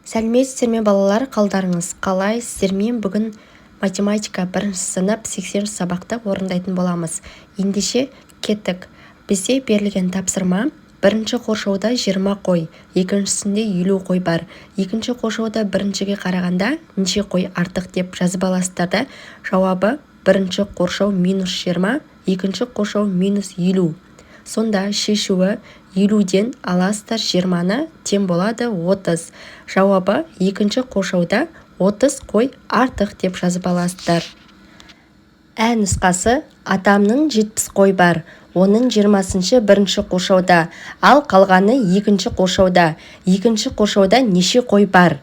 Сәлеметсіздер ме балалар, қалдарыңыз қалай? Сіздермен бүгін математика 1 сынып 80 сабақты орындайтын боламыз. Ендеше кеттік. Бізде берілген тапсырма: бірінші қоршауда 20 қой, екіншісінде 50 қой бар. Екінші қоршауда біріншіге қарағанда неше қой артық деп жазып аласыздар да, жауабы бірінші қоршау минус 20, екінші қоршау минус 50. Сонда шешуі 50-ден аласыздар 20-ны, тең болады 30. Жауабы екінші қоршауда 30 қой артық деп жазып аласыздар. Ә нұсқасы: атамның 70 қой бар, оның 20-шы бірінші қоршауда, ал қалғаны екінші қоршауда. Екінші қоршауда неше қой бар?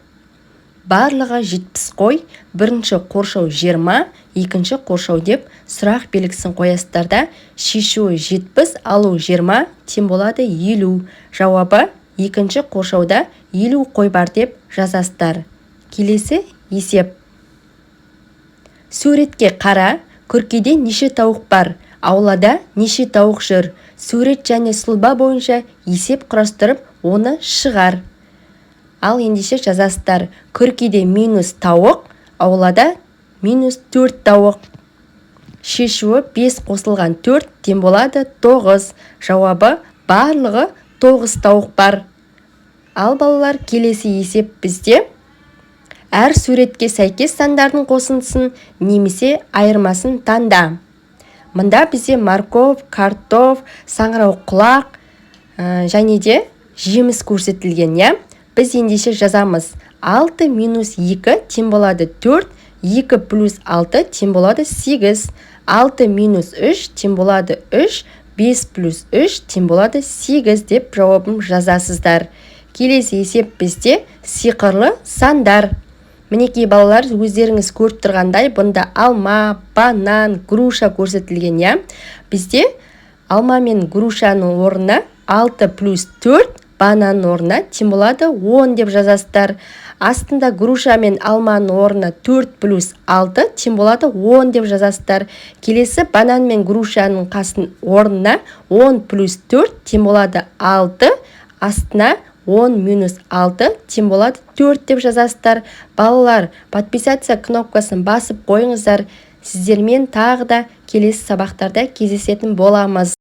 Барлығы 70 қой, бірінші қоршау 20, екінші қоршау деп сұрақ белгісін қоясыздар да, шешуі 70, алу 20, тең болады 50. Жауабы екінші қоршауда 50 қой бар деп жазасыздар. Келесі есеп. Суретке қара, күркеде неше тауық бар, аулада неше тауық жүр? Сурет және сұлба бойынша есеп құрастырып, оны шығар. Ал ендеше жазасыздар: күркеде минус тауық, аулада минус 4 тауық. Шешуі 5 қосылған 4 тең болады 9. Жауабы барлығы 9 тауық бар. Ал балалар, келесі есеп бізде: әр суретке сәйкес сандардың қосындысын немесе айырмасын таңда. Мында бізде морков, картоп, саңырау құлақ және де жеміс көрсетілген, я? Біз ендеше жазамыз: 6 минус 2 тең болады 4, 2 плюс 6 тең болады 8, 6 минус 3 тең болады 3, 5 плюс 3 тең болады 8 деп жауабын жазасыздар. Келесі есеп бізде сиқырлы сандар. Мінекей балалар, өздеріңіз көріп тұрғандай, бұнда алма, банан, груша көрсетілген, я? Бізде алма мен грушаның орнына 6 плюс 4, бананның орнына тең болады 10 деп жазасыздар. Астында груша мен алманың орнына 4 плюс 6 тең болады 10 деп жазасыздар. Келесі банан мен грушаның қасын орнына 10 плюс 4 тең болады 6, астына 10 минус 6 тең болады 4 деп жазасыздар. Балалар, подписаться кнопкасын басып қойыңыздар. Сіздермен тағы да келесі сабақтарда кездесетін боламыз.